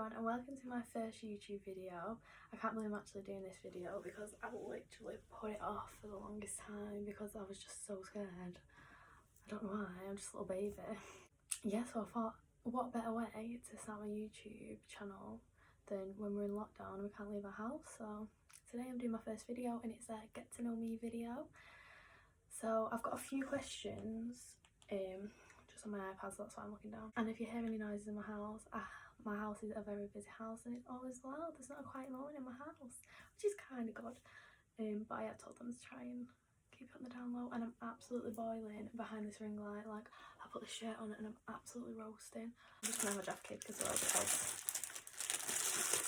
everyone and welcome to my first YouTube video. I can't believe I'm actually doing this video because I literally put it off for the longest time because I was just so scared. I don't know why, I'm just a little baby. Yeah, so I thought, what better way to start my YouTube channel than when we're in lockdown and we can't leave our house. So today I'm doing my first video and it's a get to know me video. So I've got a few questions just on my iPad, so that's why I'm looking down. And if you hear any noises in my house is a very busy house and it's always loud. There's not a quiet moment in my house, which is kind of good. But I told them to try and keep it on the down low, and I'm absolutely boiling behind this ring light. Like, I put the shirt on and I'm absolutely roasting. I'm just gonna have a Jaffa cake as well because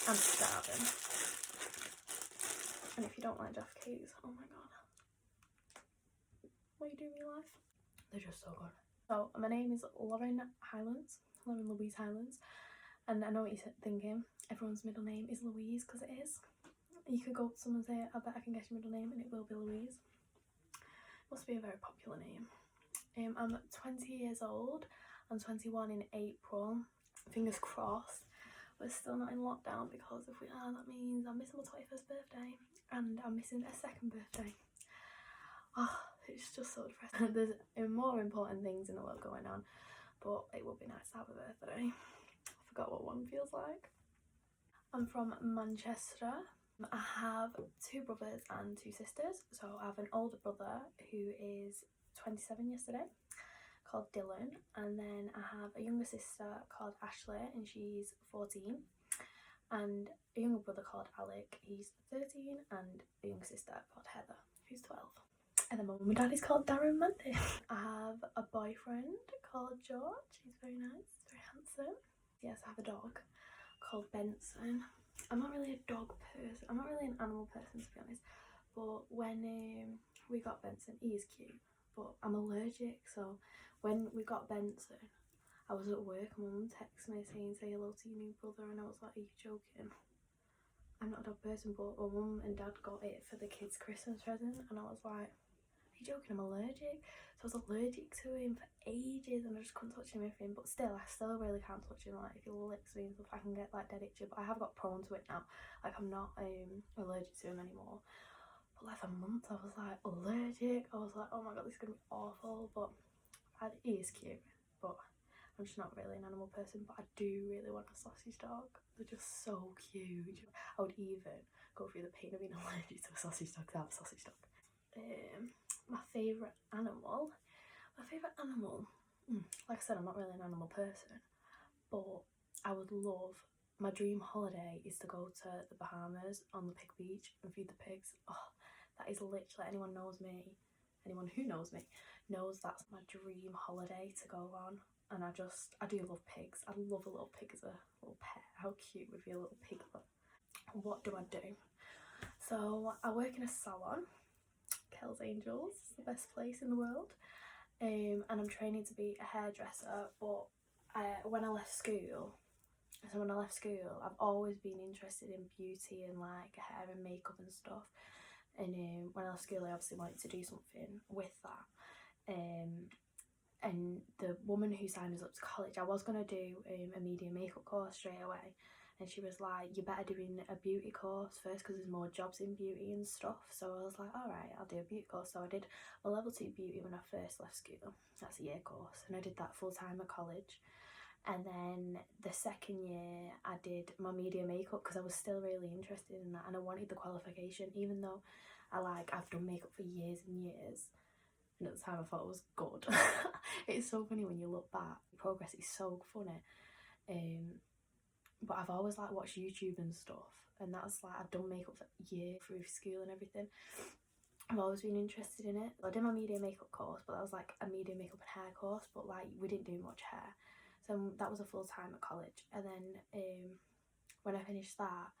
I'm starving. And if you don't like Jaffa cakes, oh my god, what are you doing in your life? They're just so good. So my name is Lauren Highlands, Lauren Louise Highlands, and I know what you're thinking, everyone's middle name is Louise, because it is. You could go up to someone and say, I bet I can guess your middle name, and it will be Louise. Must be a very popular name. I'm 20 years old, I'm 21 in April, fingers crossed. We're still not in lockdown, because if we are, that means I'm missing my 21st birthday, and I'm missing a second birthday. Oh, it's just so depressing. There's more important things in the world going on, but it would be nice to have a birthday. I forgot what one feels like. I'm from Manchester. I have 2 brothers and 2 sisters. So I have an older brother who is 27 yesterday, called Dylan, and then I have a younger sister called Ashley and she's 14, and a younger brother called Alec, he's 13, and a younger sister called Heather, who's 12. And then my mum and dad is called Darren Mandy. I have a boyfriend called George. He's very nice, very handsome. Yes, I have a dog called Benson. I'm not really a dog person. I'm not really an animal person, to be honest. But when we got Benson, he is cute. But I'm allergic, so when we got Benson, I was at work and my mum texted me saying, say hello to your new brother, and I was like, are you joking? I'm not a dog person, but my mum and dad got it for the kids' Christmas present, and I was like, joking, I'm allergic. So I was allergic to him for ages and I just couldn't touch him or anything, but still I still really can't touch him. Like, if he licks me and stuff, I can get like dead itchy, but I have got prone to it now. Like, I'm not allergic to him anymore, but like for months I was like allergic. I was like, oh my god, this is gonna be awful. But he is cute, but I'm just not really an animal person. But I do really want a sausage dog. They're just so cute. I would even go through the pain of being allergic to a sausage dog to have a sausage dog. My favourite animal, like I said, I'm not really an animal person, but I would love, my dream holiday is to go to the Bahamas on the pig beach and feed the pigs. Oh, that is literally, anyone who knows me knows that's my dream holiday to go on. And I do love pigs. I love a little pig as a little pet. How cute would be a little piglet. What do I do? So I work in a salon. Hell's Angels, the best place in the world, and I'm training to be a hairdresser. But when I left school, I've always been interested in beauty and like hair and makeup and stuff, and when I left school I obviously wanted to do something with that, and the woman who signed us up to college, I was going to do a media makeup course straight away. And she was like, you're better doing a beauty course first because there's more jobs in beauty and stuff. So I was like, all right, I'll do a beauty course. So I did a level 2 beauty when I first left school. That's a year course. And I did that full time at college. And then the second year I did my media makeup because I was still really interested in that. And I wanted the qualification, even though I've done makeup for years and years. And at the time I thought it was good. It's so funny when you look back. Progress is so funny. But I've always like watched YouTube and stuff, and that's like, I've done makeup for years through school and everything. I've always been interested in it. I did my media makeup course, but that was like a media makeup and hair course, but like we didn't do much hair, so that was a full time at college. And then when I finished that,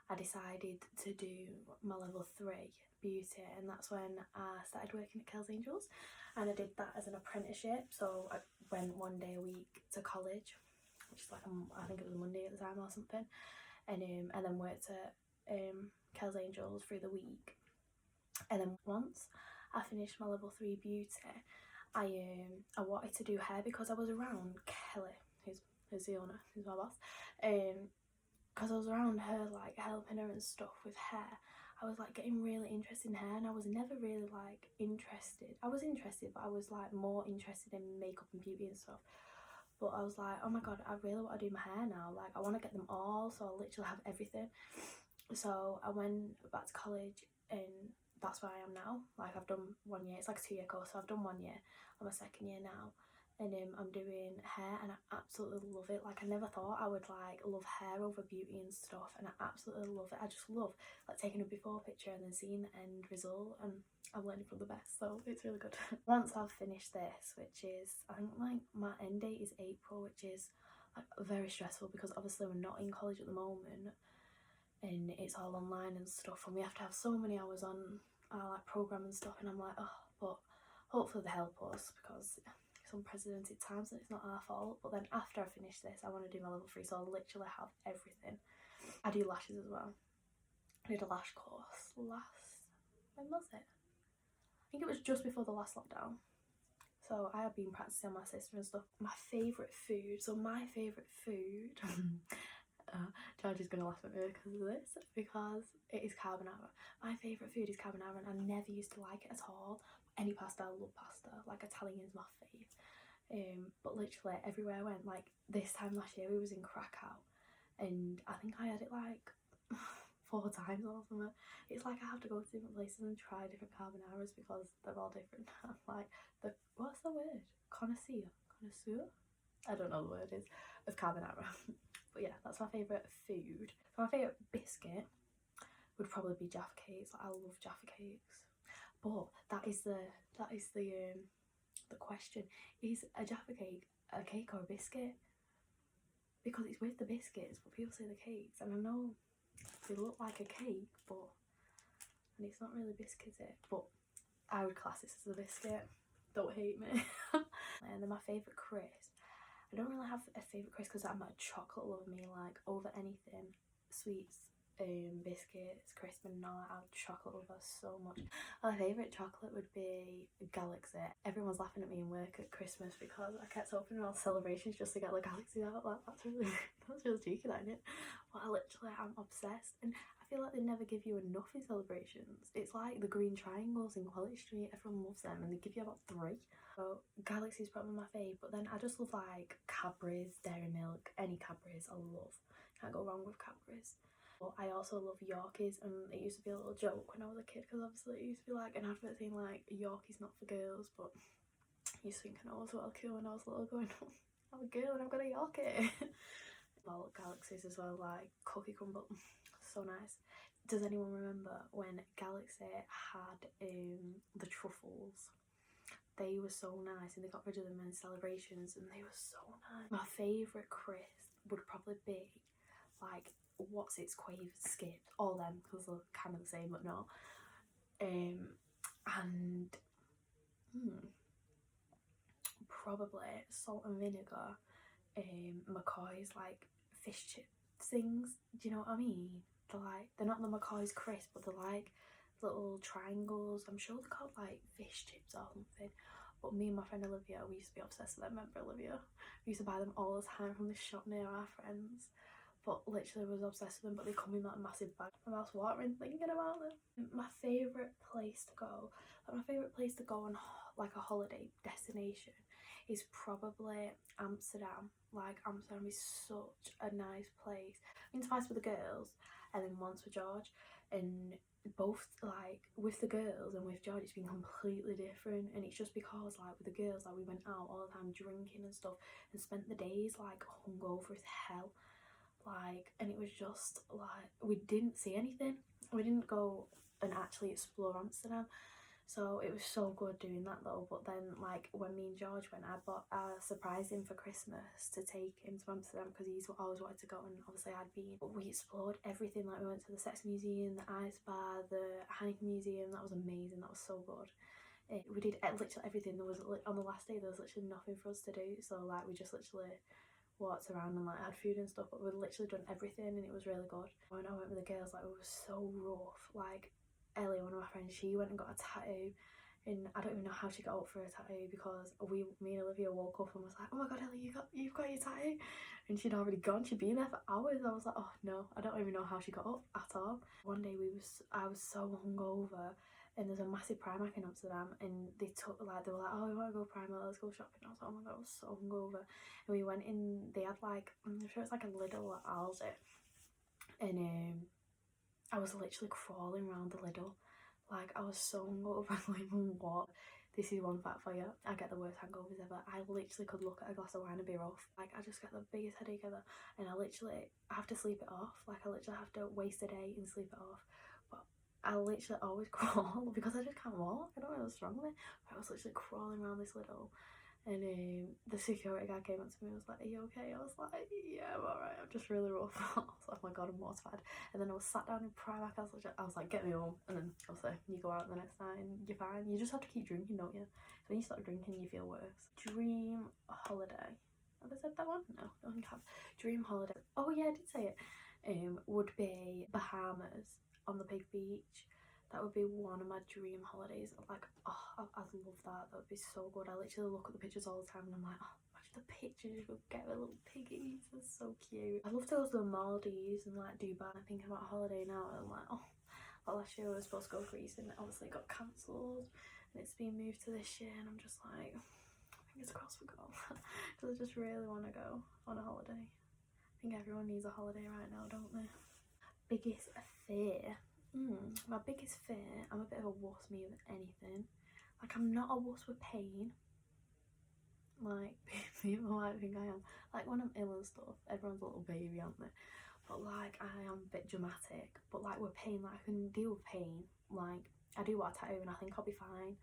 I decided to do my level 3 beauty, and that's when I started working at Hell's Angels, and I did that as an apprenticeship. So I went one day a week to college, which is like I think it was a Monday at the time or something, and then worked at Hell's Angels through the week. And then once I finished my level 3 beauty, I wanted to do hair because I was around Kelly, who's the owner, who's my boss, because I was around her, like helping her and stuff with hair, I was like getting really interested in hair, and I was never really like interested. I was interested, but I was like more interested in makeup and beauty and stuff. But I was like, oh my god, I really want to do my hair now. Like, I want to get them all, so I literally have everything. So I went back to college, and that's where I am now. Like, I've done 1 year. It's like a 2-year course, so I've done 1 year. I'm my 2nd year now, and I'm doing hair, and I absolutely love it. Like, I never thought I would like love hair over beauty and stuff, and I absolutely love it. I just love like taking a before picture and then seeing the end result, and I'm learning from the best, so it's really good. Once I've finished this, which is, I think like my end date is April, which is like very stressful because obviously we're not in college at the moment, and it's all online and stuff, and we have to have so many hours on our like program and stuff, and I'm like, oh, but hopefully they help us because it's unprecedented times and it's not our fault. But then after I finish this, I want to do my level 3, so I'll literally have everything. I do lashes as well. I did a lash course when was it? I think it was just before the last lockdown. So I have been practicing on my sister and stuff. My favourite food, George is going to laugh at me because of this, because it is carbonara. My favourite food is carbonara, and I never used to like it at all. Any pasta, I love pasta. Like, Italian is my fave. But literally everywhere I went, like this time last year we was in Krakow, and I think I had it like 4 times or something. It's like I have to go to different places and try different carbonaras because they're all different. I'm like, what's the word? Connoisseur? I don't know the word is of carbonara. But yeah, that's my favourite food. So my favourite biscuit would probably be Jaffa cakes. Like, I love Jaffa cakes. But that is the question. Is a Jaffa cake a cake or a biscuit? Because it's with the biscuits, but people say the cakes, and I know they look like a cake, but and it's not really biscuit, is it? But I would class this as a biscuit. Don't hate me. And then my favourite crisp. I don't really have a favourite crisp because I'm a chocolate lover, me, like over anything. Sweets, biscuits, crisp, and all. I'm a chocolate lover so much. My favourite chocolate would be Galaxy. Everyone's laughing at me in work at Christmas because I kept opening all celebrations just to get the Galaxy out. Like, that's really cheeky, that, isn't it? But I literally am obsessed, and I feel like they never give you enough in celebrations. It's like the green triangles in Quality Street. Everyone loves them, and they give you about 3. So Galaxy is probably my fave, but then I just love like Cadbury's, Dairy Milk, any Cadbury's I love. Can't go wrong with Cadbury's. But I also love Yorkies, and it used to be a little joke when I was a kid because obviously it used to be like an advert saying like Yorkies not for girls, but I used to think I was well cool when I was little, going, oh, I'm a girl and I've got a Yorkie. Well, Galaxies as well, like Cookie Crumble, so nice. Does anyone remember when Galaxy had the truffles? They were so nice, and they got rid of them in celebrations, and they were so nice. My favourite crisp would probably be like What's Its Quaver Skip, all them, because they're kind of the same but not. And probably salt and vinegar, McCoy's like fish chip things. Do you know what I mean? They're not the McCoy's crisp, but they're like little triangles. I'm sure they're called like fish chips or something. But me and my friend Olivia, we used to be obsessed with them. Remember Olivia? We used to buy them all the time from this shop near our friends. But literally was obsessed with them, but they come in that massive bag. My mouth's watering thinking about them. My favourite place to go, on like a holiday destination, is probably Amsterdam. Like, Amsterdam is such a nice place. I've been twice with the girls and then once with George, and both like with the girls and with George it's been completely different, and it's just because like with the girls, like we went out all the time drinking and stuff and spent the days like hungover as hell, like, and it was just like we didn't see anything. We didn't go and actually explore Amsterdam. So it was so good doing that though. But then like when me and George went, I surprised him for Christmas to take him to Amsterdam because he's always wanted to go, and obviously I'd been. But we explored everything. Like, we went to the Sex Museum, the Ice Bar, the Heineken Museum. That was amazing. That was so good. We did literally everything. There was on the last day there was literally nothing for us to do. So like we just literally walked around and like had food and stuff, but we'd literally done everything, and it was really good. When I went with the girls, like, it was so rough. Like, Ellie, one of my friends, she went and got a tattoo and I don't even know how she got up for a tattoo, because me and Olivia woke up and was like, oh my god, Ellie, you've got your tattoo, and she'd already gone. She'd been there for hours. I was like, oh no, I don't even know how she got up at all. One day I was so hungover, and there's a massive Primark in Amsterdam, and they were like, oh, we want to go Primark, let's go shopping. I was like, oh my god, I was so hungover, and we went in. They had like, I'm sure it's like a Lidl at Aldi, and I was literally crawling around the Lidl. Like, I was so hungover, I couldn't even walk. This is one fact for you. I get the worst hangovers ever. I literally could look at a glass of wine and be rough. Like, I just get the biggest headache ever. And I have to sleep it off. Like, I literally have to waste a day and sleep it off. But I literally always crawl because I just can't walk. I don't know what's wrong with me. But I was literally crawling around this Lidl. And the security guy came up to me and was like, are you okay? I was like, yeah, I'm alright, I'm just really rough. I was like, oh my god, I'm mortified. And then I was sat down in Primark, I was like, get me home. And then obviously you go out the next night and you're fine. You just have to keep drinking, don't you? So when you start drinking, you feel worse. Dream holiday. Have I said that one? No, I don't think I have. Dream holiday. Oh yeah, I did say it. Would be Bahamas on the big beach. That would be one of my dream holidays. Like, oh, I'd love that. That would be so good. I literally look at the pictures all the time and I'm like, oh, imagine the pictures you'll get with little piggies. That's so cute. I'd love to go to the Maldives and like Dubai. I'm thinking about holiday now and I'm like, oh, well, last year I was supposed to go to Greece and it obviously got cancelled and it's been moved to this year, and I'm just like, fingers crossed we go. Because I just really want to go on a holiday. I think everyone needs a holiday right now, don't they? Biggest fear. My biggest fear, I'm a bit of a wuss me with anything. Like, I'm not a wuss with pain. Like, people might think I am. Like, when I'm ill and stuff, everyone's a little baby, aren't they? But like, I am a bit dramatic. But like with pain, like I can deal with pain. Like, I do want a tattoo and I think I'll be fine.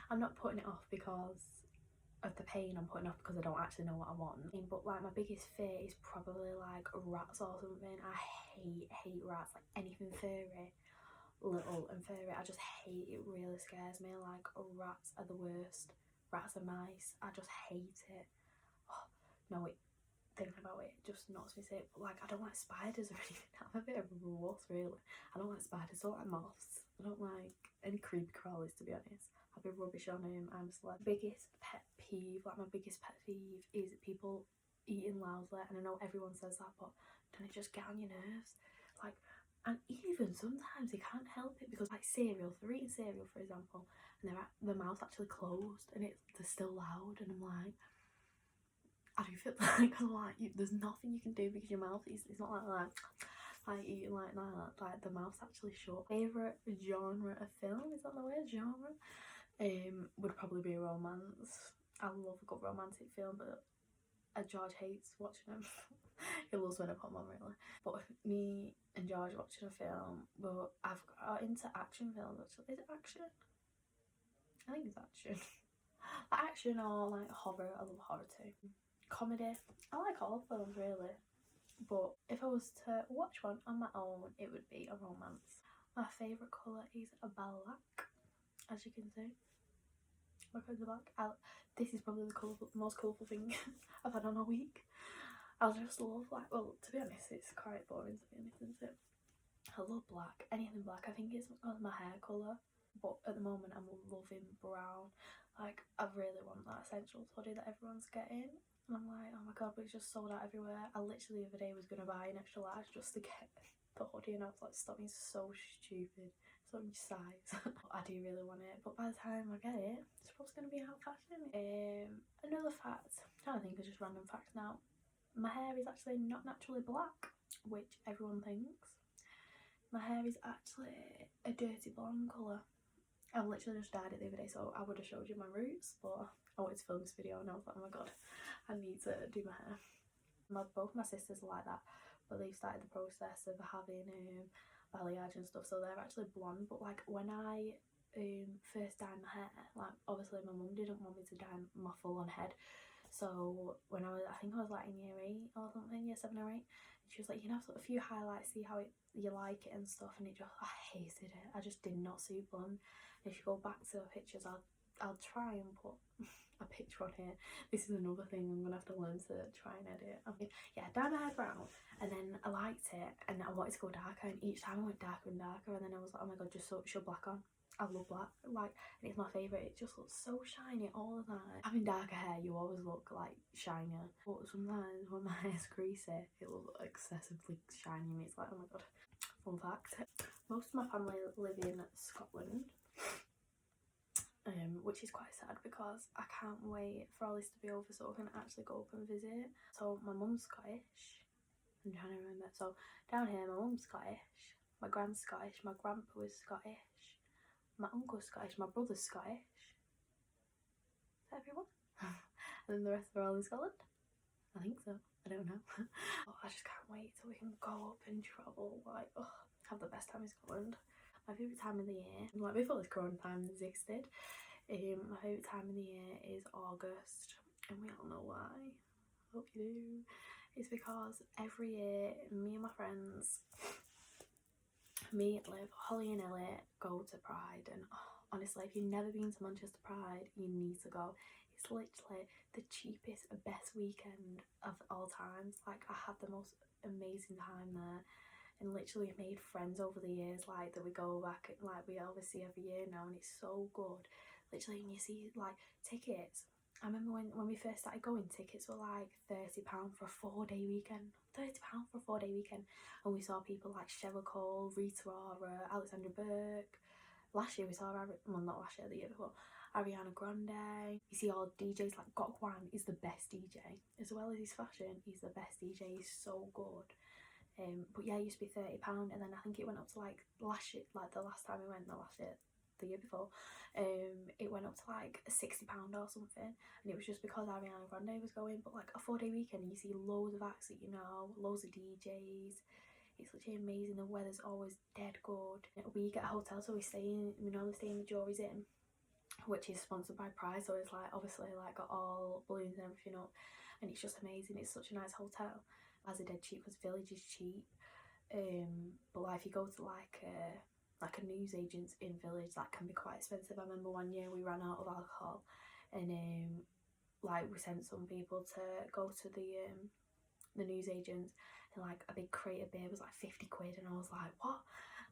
I'm not putting it off because of the pain, I'm putting off because I don't actually know what I want. But like, my biggest fear is probably like rats or something. I hate rats, like anything furry, little and furry. I just hate it. Really scares me. Like, rats are the worst. Rats and mice, I just hate it. Oh, no, thinking about it just knocks me sick. But like, I don't like spiders or anything. I'm a bit of a wuss, really. I don't like spiders. I don't like moths. I don't like any creepy crawlies, to be honest. I've been rubbish on him. I'm just like, biggest pet peeve, like my biggest pet peeve is people eating loudly. And I know everyone says that, but don't it just get on your nerves? Like, and even sometimes they can't help it, because like cereal, if they're eating cereal for example, and their mouth's actually closed and they're still loud, and I'm like, I do feel like there's nothing you can do because your mouth is, it's not like eating like that. Like, the mouth's actually shut. Favourite genre of film, is that the word, genre? Would probably be romance. I love a good romantic film, but George hates watching them. He loves when I put them on, really. But me and George watching a film, but I've got into action films actually. Is it action? I think it's action. Action or like horror. I love horror too. Comedy. I like all films really. But if I was to watch one on my own, it would be a romance. My favourite colour is black, as you can see. My friends are black. This is probably the most colourful thing I've had on a week. I just love, like, well, to be honest, it's quite boring to be honest, isn't it? I love black, anything black. I think it's my hair colour, but at the moment I'm loving brown. Like, I really want that Essentials hoodie that everyone's getting, and I'm like, oh my god, but it's just sold out everywhere. I literally the other day was going to buy an extra large just to get the hoodie, and I was like, stop being so stupid. So much size. I do really want it, but by the time I get it, it's probably going to be out of fashion. Another fact, I'm trying to think of just random facts now. My hair is actually not naturally black, which everyone thinks. My hair is actually a dirty blonde colour. I literally just dyed it the other day, so I would have showed you my roots, but I wanted to film this video and I was like, oh my god, I need to do my hair. Both my sisters are like that, but they've started the process of having balayage and stuff, so they're actually blonde. But like, when I first dyed my hair, like, obviously my mum didn't want me to dye my full on head, so when I think I was like in year 8 or something, year 7 or 8, and she was like, you can have a few highlights, see how you like it and stuff, and I hated it. I just did not suit blonde. If you go back to the pictures, I'll try and put a picture on here. This is another thing I'm gonna have to learn to try and edit. Okay, yeah, dyed my hair brown, and then I liked it, and I wanted to go darker, and each time I went darker and darker, and then I was like, oh my god, just show black on. I love black, like, and it's my favourite. It just looks so shiny all the time. Having darker hair, you always look like shinier, but sometimes when my hair's greasy, it will look excessively shiny and it's like, oh my god. Fun fact, most of my family live in Scotland, which is quite sad because I can't wait for all this to be over so I can actually go up and visit. So my mum's Scottish. I'm trying to remember. So down here, my mum's Scottish, my grand's Scottish, my grandpa was Scottish, my uncle's Scottish, my brother's Scottish. Is that everyone? And then the rest are all in Scotland? I think so. I don't know. Oh, I just can't wait till we can go up and travel. Like, oh, have the best time in Scotland. My favourite time of the year, like before this corona time existed, my favourite time of the year is August, and we all know why. Hope you do. It's because every year me and my friends, me, Liv, Holly and Elliot, go to Pride, and oh, honestly, if you've never been to Manchester Pride, you need to go. It's literally the cheapest, best weekend of all times. Like, I had the most amazing time there, and literally made friends over the years, like, that we go back, like, we always see every year now, and it's so good. Literally, and you see, like, tickets. I remember when we first started going, tickets were like £30 for a 4-day weekend. £30 for a 4-day weekend. And we saw people like Cheryl Cole, Rita Ora, Alexandra Burke. Last year we saw, well, not last year, the year before, Ariana Grande. You see all DJs, like Gok Wan is the best DJ. As well as his fashion, he's the best DJ, he's so good. But yeah, it used to be £30, and then I think it went up to like last year, like the last time we went, the year before, it went up to like £60 or something, and it was just because Ariana Grande was going. But like a 4-day weekend, you see loads of acts that you know, loads of DJs. It's literally amazing. The weather's always dead good. We get a hotel, so we normally stay in the Jory's Inn, which is sponsored by Pride, so it's like obviously like got all balloons and everything up, and it's just amazing. It's such a nice hotel. As a dead cheap because Village is cheap, but like if you go to like a newsagent's in Village, that can be quite expensive. I remember one year we ran out of alcohol, and like we sent some people to go to the newsagents, and like a big crate of beer was like 50 quid, and I was like, what?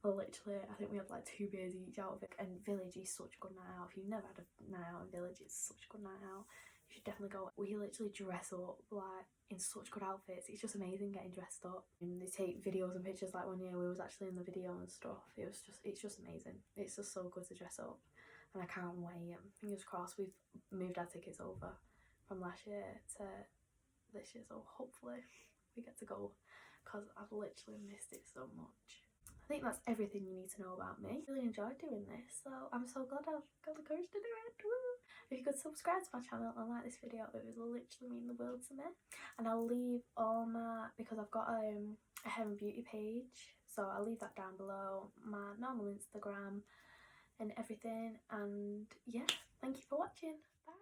Well, literally, I think we had like 2 beers each out of it. And Village is such a good night out. If you've never had a night out in Village, it's such a good night out. You should definitely go. We literally dress up like in such good outfits. It's just amazing getting dressed up. And they take videos and pictures. Like one year we was actually in the video and stuff. It's just amazing. It's just so good to dress up, and I can't wait. Fingers crossed. We've moved our tickets over from last year to this year, so hopefully we get to go, because I've literally missed it so much. I think that's everything you need to know about me. I really enjoyed doing this, so I'm so glad I've got the courage to do it. Woo! If you could subscribe to my channel and like this video, it would literally mean the world to me. And I'll leave all my, because I've got a hair and beauty page, so I'll leave that down below, my normal Instagram and everything. And yeah, thank you for watching. Bye.